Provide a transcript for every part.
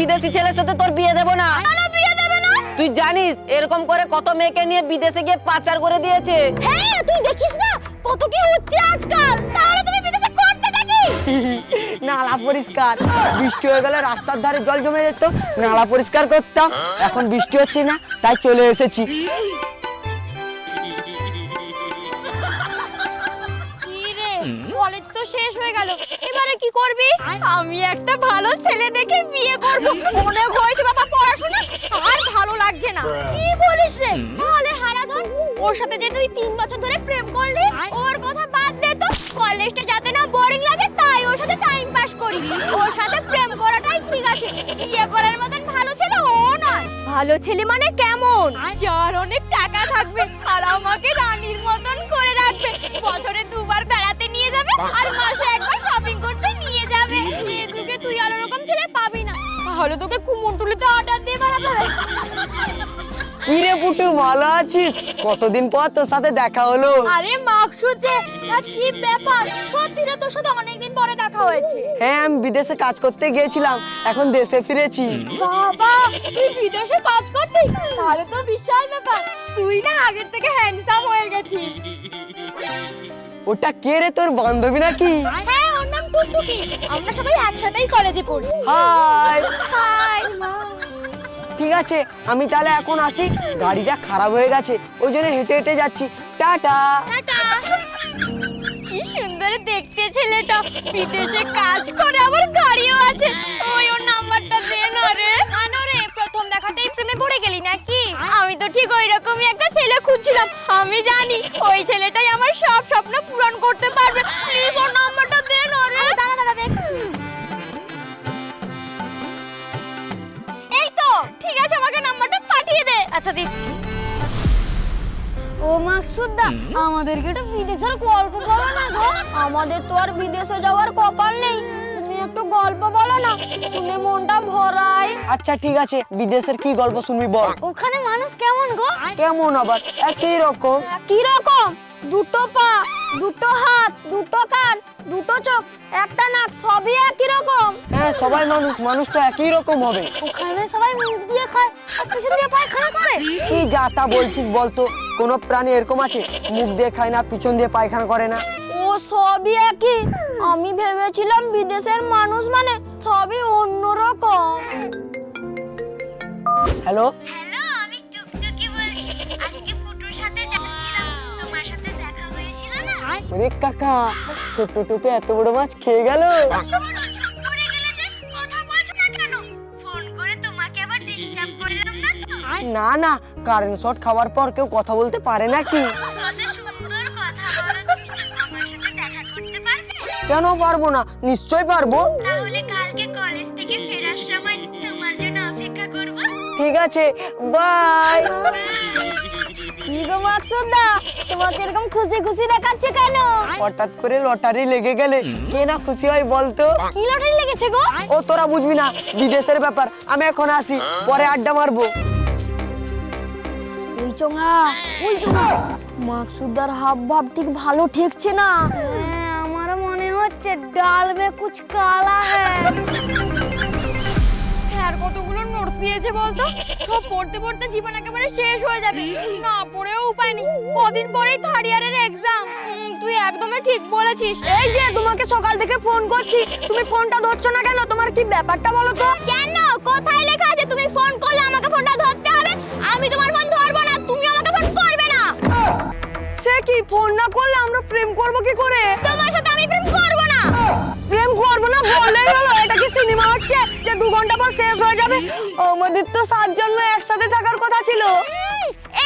বিদেশি ছেলের সাথে তোর বিয়ে দেব না। বিয়ে দেবে না? তুই জানিস এরকম করে কত মেয়েকে নিয়ে বিদেশে গিয়ে পাচার করে দিয়েছে। হ্যাঁ তুই দেখিস না কত কি হচ্ছে আজকাল। তাহলে তুমি বিদেশে করতেটা কি? নালা পরিষ্কার। বৃষ্টি হয়ে গেলে রাস্তার ধারে জল জমে যেত, নালা পরিষ্কার করতাম। এখন বৃষ্টি হচ্ছে না তাই চলে এসেছি। কলেজ তো শেষ হয়ে গেল, এবারে কি করবি? আমি একটা ভালো ছেলে দেখে বিয়ে করব। অনেক হয়েছে বাবা পড়াশোনা, আর ভালো লাগছে না। কি বলিস রে? তাহলে হারাধন, ওর সাথে যে তুই 3 বছর ধরে প্রেম করলি, ওর কথা বাদ দে তো। কলেজটা যাতে না বোরিং লাগে তাই ওর সাথে টাইম পাস করি। ওর সাথে প্রেম করাটাই ঠিক আছে। বিয়ে করার মতন ভালো ছেলে ও নয়। ভালো ছেলে মানে কেমন? যার অনেক টাকা থাকবে আর আমাকে রানীর মতন করে রাখবে। বছরে 2 বার বেড়াতে নিয়ে যাবে আর মাসে 1 বার শপিং করতে নিয়ে যাবে। এই যুগে তুই আর এরকম ছেলে পাবি না। তাহলে তোকে কুমোরটুলিতে অর্ডার দিয়ে বেড়াতে হবে। কি রে পুটু, ভালো আছিস? কতদিন পর তোর সাথে দেখা হলো। আরে মাকসুদ যে, আজ কি ব্যাপার? সত্যি রে তোর সাথে অনেকদিন পরে দেখা হয়েছে। হ্যাঁ, আমি বিদেশে কাজ করতে গিয়েছিলাম, এখন দেশে ফিরেছি। বাবা, তুই বিদেশে কাজ করতিস? তাহলে তো বিশাল ব্যাপার। তুই না আগের থেকে হ্যান্ডসাম হয়ে গেছিস। ওটা কে রে, তোর বান্ধবী নাকি? হ্যাঁ, ওর নাম টুকটুকি। আমরা সবাই একসাথেই কলেজে পড়ি। হাই। হাই মা। ঠিক আছে, আমি তাহলে এখন আসি। গাড়িটা খারাপ হয়ে গেছে, ওই জন্য হেঁটে হেঁটে যাচ্ছি। টাটা। টাটা। কি সুন্দর দেখতে ছেলেটা, বিদেশে কাজ করে আবার গাড়িও আছে। ওই ওর নাম্বারটা দে না রে। কেন রে, প্রথম দেখাতেই প্রেমে পড়ে গেলি নাকি? আমি তো ঠিক ওই রকমই একটা ছেলে খুঁজছিলাম। আমি জানি ওই ছেলেটাই আমার সব স্বপ্ন পূরণ করতে পারবে। প্লিজ ওর নাম্বারটা দে না রে। দাঁড়া দাঁড়া দেখছি। এই তো ঠিক আছে, আমাকে নাম্বারটা পাঠিয়ে দে। আচ্ছা দিচ্ছি। ও মাকসুদদা, আমাদেরকে একটু বিদেশের গল্প বলো না গো। আমাদের তো আর বিদেশে যাওয়ার কপাল নেই। তুমি একটু গল্প বলো না, শুনে মনটা ভরায়। আচ্ছা ঠিক আছে, বিদেশের কি গল্প শুনবি বল। ওখানে মানুষ কেমন গো? কেমন আবার? একই রকম। কি রকম? 2 পা, 2 হাত, 2 কান, 2 চোখ, একটা নাক, সবই একই রকম। হ্যাঁ, সবাই মানুষ, মানুষ তো একই রকম হবে। ওখানে সবাই মুখ দিয়ে খায় আর পিছন দিয়ে পায়খানা করে। কি যা তা বলছিস বলতো? কোন প্রাণী এরকম আছে মুখ দিয়ে খায় না, পিছন দিয়ে পায়খানা করে না? ও সবই একই। আমি ভেবেছিলাম বিদেশের মানুষ মানে সবই অন্যরকম। হ্যালো, হ্যালো, আমি টুকটুকি বলছি। আজকে পুটুর সাথে যাচ্ছিলাম, তোমার সাথে দেখা হয়েছিল না? ওরে কাকা, ছোট্ট টুপে এত বড় মাছ খেয়ে গেল। চুপ করে গেলে যে, কথা বলছো না কেন? ফোন করে তোমাকে আবার ডিস্টার্ব করলাম না তো? না না, কারেন্ট শট খাওয়ার পর কেউ কথা বলতে পারে নাকি? কত সুন্দর কথা বলো তুমি। আমার সাথে দেখা করতে পারবে? কেন পারবো না, নিশ্চয় পারবো। তাহলে কালকে কলেজ থেকে ফেরার সময় তোমার জন্য অপেক্ষা করব। ঠিক আছে, বাই। কি গো মাকসুদদা, তোমাকে এরকম খুশি খুশি দেখাচ্ছে কেন? হঠাৎ করে লটারি লেগে গেলে কে না খুশি হয় বলতো? কি লটারি লেগেছে গো? ও তোরা বুঝবি না, বিদেশের ব্যাপার। আমি এখন আসি, পরে আড্ডা মারবো। ওই চোঙা, ওই চোঙা। মাকসুদদার হাব ভাব ঠিক ভালো ঠেকছে না। হ্যাঁ, আমারও মনে হচ্ছে ডাল মে কুছ কালা হ্যায়। স্যার কতগুলো নোট দিয়েছে বলতো? সব পড়তে পড়তে জীবন একেবারে শেষ হয়ে যাবে। না পড়েও উপায় নেই, কদিন পরেই 3rd ইয়ারের এক্সাম। তুই একদমই ঠিক বলেছিস। এই যে তোমাকে সকাল থেকে ফোন করছি, তুমি ফোনটা ধরছো না কেন? তোমার কি ব্যাপারটা বলো তো? কেন? কোথায় লেখা আছে তুমি ফোন করলে আমাকে ফোনটা ধরতে হবে? আমি তোমার ফোন ধরবো না, তুমি আমাকে ফোন করবে না। সে কি, ফোন না করলে আমরা প্রেম করব কি করে? তোমার সাথে আমি প্রেম করবো না। প্রেম করবো না বললেই হলো? এটা কি সিনেমা হচ্ছে যে 2 ঘন্টা পর শেষ হয়ে যাবে? আমাদের তো 7 জন্ম একসাথে থাকার কথা ছিল।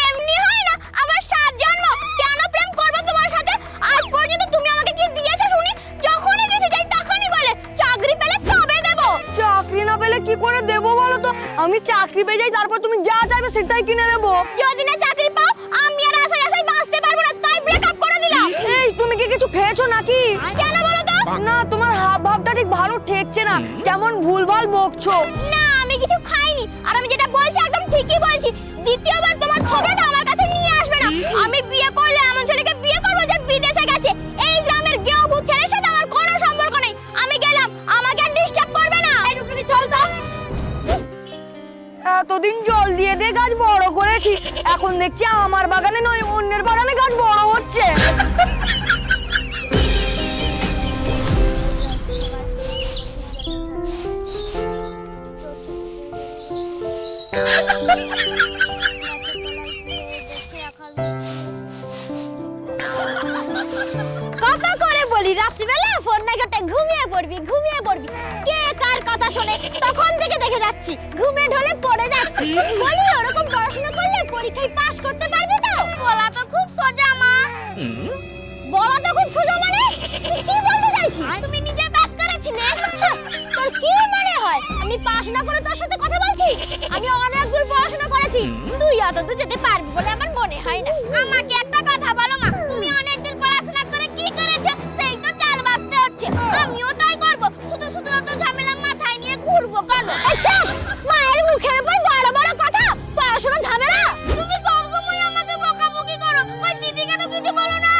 এমনি হয় না, আবার 7 জন্ম। কেন প্রেম করবো তোমার সাথে? আজ পর্যন্ত তুমি আমাকে কি দিয়েছো শুনি? যখনই কিছু চাই তখনই বলে চাকরি পেলে তবে দেবো। চাকরি না পেলে কি করে দেবো বলো তো? আমি চাকরি পেয়ে যাই, তারপর তুমি যা চাইবে সেটাই কিনে দেবো। যদি না চাকরি পাও, আমি আর আশায় আশায় বাঁচতে পারবো না, তাই ব্রেকআপ করে দিলাম। এই, তুমি কি কিছু খেয়েছো নাকি? কেন বলো তো? না, তোমার হাব ভাবটা ঠিক ভালো ঠেকছে না, কেমন ভুলভাল বকছো। না, আমি কিছু খাইনি, আর আমি যেটা বলছি একদম ঠিকই বলছি। দ্বিতীয়বার তোমার খবরটা আমার কাছে নিয়ে আসবে না। আমি বিয়ে করলে এমন ছেলেকে বিয়ে করবো যে বিদেশে গেছে। এই গ্রামের গেঁয়ো ছেলের সাথে আমার কোনো সম্পর্ক নেই। আমি গেলাম, আমাকে আর ডিস্টার্ব করবে না। এই টুকটুকি চল তো। এতদিন জল দিয়ে দিয়ে গাছ বড় করেছি, এখন দেখছি আমার বাগানে নয় অন্যের বাগানে গাছ বড় হচ্ছে। কত করে বলি রাত্রিবেলা ফোন না কেটে ঘুমিয়ে পড়বি ঘুমিয়ে পড়বি, কে কার কথা শোনে? তখন থেকে দেখে যাচ্ছি ঘুমিয়ে ঢলে পড়ে যাচ্ছি। বলি ওরকম পড়াশোনা করলে পরীক্ষায় পাশ করতে পারবি তো? বলা তো খুব সোজা মা। বলা তো খুব সোজা মানে তুই কি বলতে চাইছিস? তুমি নিজে পাস করেছিলে। তোর কি মনে হয় আমি পাস না করে তোর সাথে কথা বলছি? আমি অনেক দূর পড়াশোনা করেছি, তুই অত দূর যেতে পারবি বলে আমার মনে হয় না। আমাকে একটা কথা বলো মা, তুমি অনেক দূর পড়াশোনা করে কি করেছো? সেই তো চাল বাঁচতে হচ্ছে, আমিও তাই করব। শুধু শুধু অত ঝামেলা মাথায় নিয়ে ঘুরবো কেন? আচ্ছা মায়ের মুখের উপর বড় বড় কথা, পড়াশোনা ঝামেলা। তুমি সবসময় আমাকে বকাবকি করো, ওই দিদিকে তো কিছু বলো না।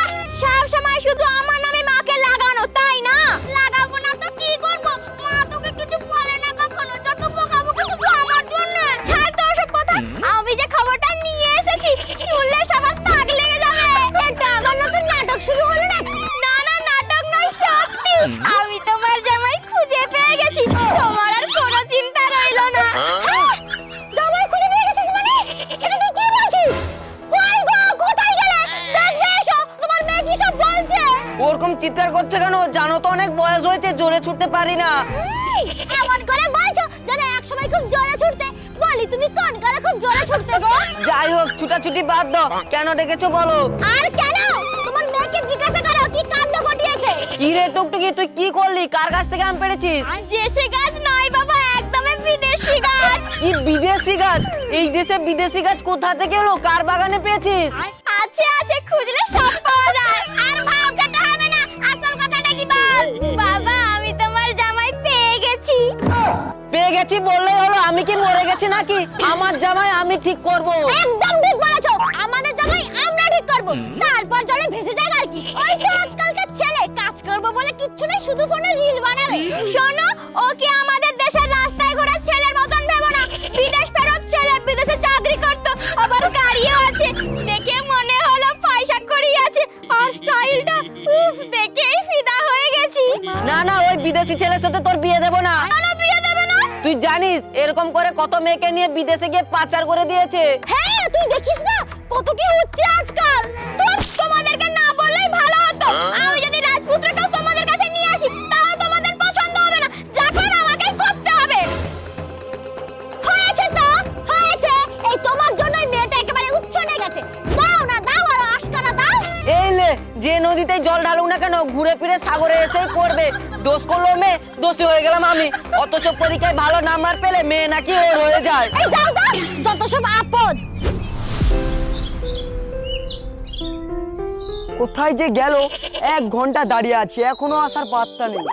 সব সময় শুধু আমার নামে মাকে লাগানো, তাই না? লাগাবো না তো কি করব? মা তোকে কিছু বলে না কখনো, যত বকাবকি শুধু আমার জন্য। ছাড় তো ওসব কথা, আমি যে খবরটা নিয়ে এসেছি শুনলে সবার তাক লেগে যাবে। এটা আমার নতুন নাটক শুরু হলো না? না না নাটক নয়, সত্যি। আমি তোমার জামাই খুঁজে পেয়ে গেছি, তোমার আর কোনো চিন্তা রইলো না। হ্যাঁ? জামাই খুঁজে পেয়ে গেছিস মানে? এটা তুই কি বলছিস? কই গো, কোথায় গেলে? দেখবে এসো, তোমার মেয়ে কি সব বলছে? ওরকম চিৎকার করছে কেন? জানো তো অনেক বয়স হয়েছে, জোরে ছুটতে পারি না। এমন করে বলছো যেন একসময় খুব জোরে ছুটতে। বলি তুমি কোন কালে খুব জোরে ছুটতে গো? যাই হোক, ছুটাছুটি বাদ দাও, কেন ডেকেছো বলো? আর কেন? তোমার মেয়েকে জিজ্ঞাসা করো কি কাণ্ড ঘটিয়েছে। কি রে টুকটুকি, তুই কি করলি? কার কাছ থেকে আম পেড়েছিস? দেশি গাছ নয় বাবা, একদমই বিদেশি গাছ। কি বিদেশি গাছ? এই দেশে বিদেশি গাছ কোথা থেকে এলো? কার বাগানে পেয়েছিস? আছে আছে, খুঁজলে সব পাওয়া যায়। আর ভাও খেতে হবে না, আসল কথাটা কি বল? বাবা আমি তোমার জামাই পেয়ে গেছি। পেয়ে গেছি বললেই হলো? আমি কি মরে গেছি নাকি? আমার জামাই আমি ঠিক করব। একদম ঠিক বলেছো, আমাদের জামাই আমরা ঠিক করব। তারপর জলে ভেসে যায় আর কি। ওই তো আজকালকার ছেলে কাজ করব বলে কিচ্ছু নেই, শুধু ফোনে রিল বানাবে। শোনো, ওকে আমাদের দেশের রাস্তায় ঘোরার ছেলের মতন ভেবো না। বিদেশ ফেরত ছেলে, বিদেশে চাকরি করতো, আবার গাড়িও আছে। দেখে মনে হলো পয়সা করি আছে, আর স্টাইলটা উফ, দেখেই ফিদা হয়ে গেছি। না না, ওই বিদেশি ছেলের সাথে তোর বিয়ে দেব না। কেন বিয়ে দেবে না? তুই জানিস এরকম করে কত মেয়েকে নিয়ে বিদেশে গিয়ে পাচার করে দিয়েছে? হ্যাঁ তুই দেখিস না কত কি হচ্ছে আজকাল। তোমাদেরকে না বললেই ভালো হতো। আমি যদি রাজপুত্রটাও তোমাদের কাছে নিয়ে আসি তাও তোমাদের পছন্দ হবে না, যখন আমাকে করতে হবে। হয়েছে তো হয়েছে, এই তোমার জন্যই মেয়েটা একেবারে উচ্ছনে গেছে। দাও না দাও, আর আশকারা দাও। এই লে, যে নদীতে জল ঢালুক না কেন ঘুরে ফিরে সাগরে এসেই পড়বে। দোষ করলো মেয়ে, দোষী হয়ে গেলাম আমি। অথচ পরীক্ষায় ভালো নাম্বার পেলে মেয়ে নাকি ওর হয়ে যায়। এই যাও তো, যত সব আপদ। কোথায় যে গেল? 1 ঘন্টা দাঁড়িয়ে আছি, এখনো আসার পাত্তা নেই।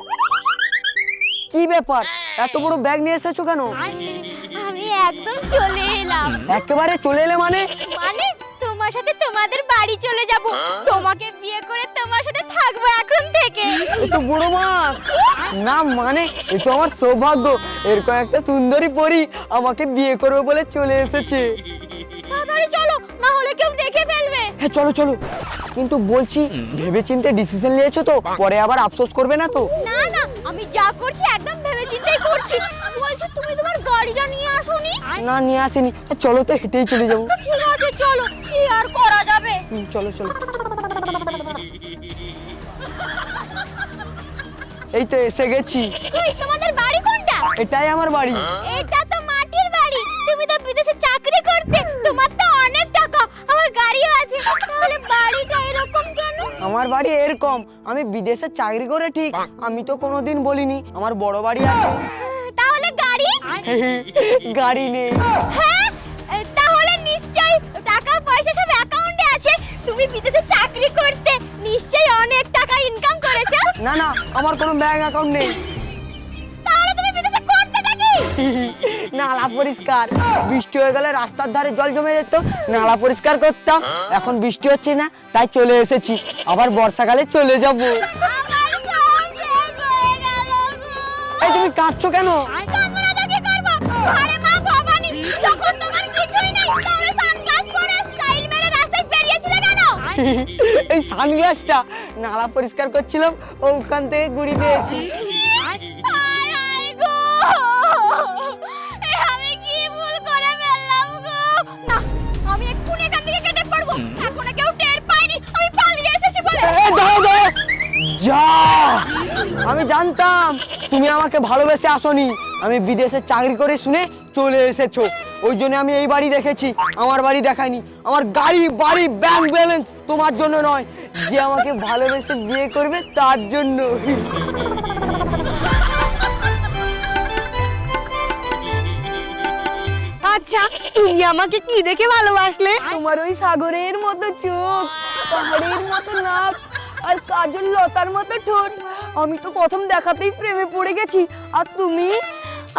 কি ব্যাপার, এত বড় ব্যাগ নিয়ে এসেছো কেন? আমি একদম চলে এলাম। একেবারে চলে এলে মানে? মানে তোমার সাথে তোমাদের বাড়ি চলে যাব, তোমাকে বিয়ে করে তোমার সাথে থাকবো এখন থেকে। এ তো বড় মাছ না, মানে এ তো আমার সৌভাগ্য। এরকম একটা সুন্দরী পরী আমাকে বিয়ে করবে বলে চলে এসেছে। তাড়াতাড়ি চলো, না হলে কেউ দেখে ফেলবে। হ্যাঁ চলো চলো, কিন্তু বলছি ভেবেচিন্তে ডিসিশন নিয়েছো তো? পরে আবার আফসোস করবে না তো? না না, আমি যা করছি একদম ভেবেচিন্তেই করছি। বলছো তুমি তোমার গাড়িটা নিয়ে আসোনি? না নিয়ে আসেনি, চলো তো হেঁটেই চলে যাবো। ঠিক আছে চলো, কি আর করা যাবে। চলো চলো। এই তো এসে গেছি। কই তোমাদের বাড়ি কোনটা? এটাই আমার বাড়ি। এটা তো মাটির বাড়ি, তুমি তো বিদেশে চাকরি করতে, তোমার তো অনেক টাকা, আমার গাড়িও আছে, তাহলে বাড়িটা এরকম কেন? আমার বাড়ি এরকম, আমি বিদেশে চাকরি করে ঠিক, আমি তো কোনোদিন বলিনি আমার বড় বাড়ি আছে। তাহলে গাড়ি? গাড়ি নেই। হ্যাঁ, তাহলে নিশ্চয়ই টাকা পয়সা সব অ্যাকাউন্টে আছে। তুমি বিদেশে চাকরি করতে, নিশ্চয়ই অনেক টাকা ইনকাম করেছো। না না, আমার কোনো ব্যাংক অ্যাকাউন্ট নেই। তাহলে তুমি বিদেশে করতেটা কি? নালা পরিষ্কার। বৃষ্টি হয়ে গেলে রাস্তার ধারে জল জমে যেত, নালা পরিষ্কার করতাম। এখন বৃষ্টি হচ্ছে না তাই চলে এসেছি, আবার বর্ষাকালে চলে যাব। আমার সব শেষ হয়ে গেল গো। এই তুমি কাঁদছো কেন? কামড়া দেখে করবো। আরে মা ভবানী, যখন এই সানগ্লাসটা নালা পরিষ্কার করছিলাম, ওখান থেকে গুড়ি পেয়েছি। হায় হায় গো, এ আমি কি ভুল করে ফেললাম গো। না, আমি এক্ষুনি এখান থেকে কেটে পড়বো, এখনো কেউ টের পায়নি আমি পালিয়ে এসেছি বলে। দাঁড়াও দাঁড়াও, যা, আমি জানতাম তুমি আমাকে ভালোবেসে আসোনি, আমি বিদেশে চাকরি করে শুনে চলে এসেছো, ওই জন্য আমি এই বাড়ি দেখেছি, আমার বাড়ি দেখাইনি। আমার গাড়ি বাড়ি ব্যাংক ব্যালেন্স তোমার জন্য নয়, যে আমাকে ভালোবেসে বিয়ে করবে তার জন্য। আচ্ছা, তুমি আমাকে কি দেখে ভালোবাসলে? তোমার ওই সাগরের মতো চোখ, পাহাড়ের মতো নাক, আর কাজল লতার মতো ঠোঁট, আমি তো প্রথম দেখাতেই প্রেমে পড়ে গেছি। আর তুমি?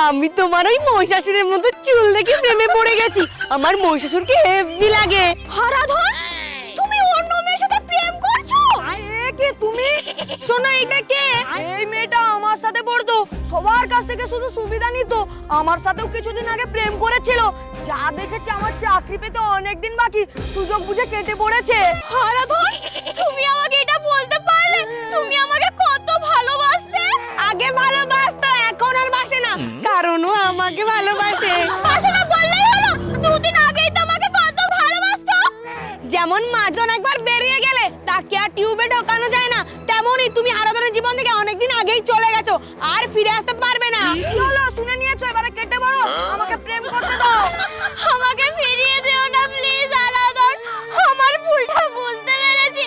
আমি তোমার ওই মহিষাসুরের মতো চুল দেখে প্রেমে পড়ে গেছি, আমার মহিষাসুরকে হেভি লাগে। হারাধন, তুমি অন্য মেয়ের সাথে প্রেম করছো? কে তুমি? শোনো, এটা কে? এই মেয়েটা আমার সাথে পড়তো, সবার কাছ থেকে শুধু সুবিধা নিত, আমার সাথেও কিছুদিন আগে প্রেম করেছিল, যা দেখেছে আমার চাকরি পেতে অনেকদিন বাকি, সুযোগ বুঝে কেটে পড়েছে। হারাধন, তুমি আমাকে এটা বলতে পারলে তুমি আমাকে কত ভালোবাসতে? আগে ভালোবাসতো, এখন আর বাসে না, কারণ ও আমাকে ভালোবাসে। বাসে না বললেই হলো, দুদিন আগেই তো আমাকে কত ভালোবাসতো। যেমন মাজন একবার বেরিয়ে গেলে তাকে আর টিউবে ঢোকানো যায় না, তেমনই তুমি হারাধনের জীবন থেকে অনেকদিন আগেই চলে গেছো, আর ফিরে আসতে পারবে না। চলো, শুনে নিয়েছো, এবারে কেটে পড়ো, আমাকে প্রেম করতে দাও। আমাকে ফিরিয়ে দিও না প্লিজ হারাধন, আমার ভুলটা বুঝতে পেরেছি,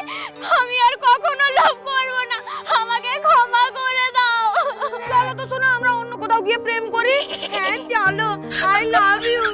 আমি আর কখনো লোভ করবো না, আমাকে ক্ষমা করে দাও। চলো তো, শোনো, আমরা অন্য কোথাও গিয়ে প্রেম করি। হ্যাঁ চলো, আই লাভ ইউ।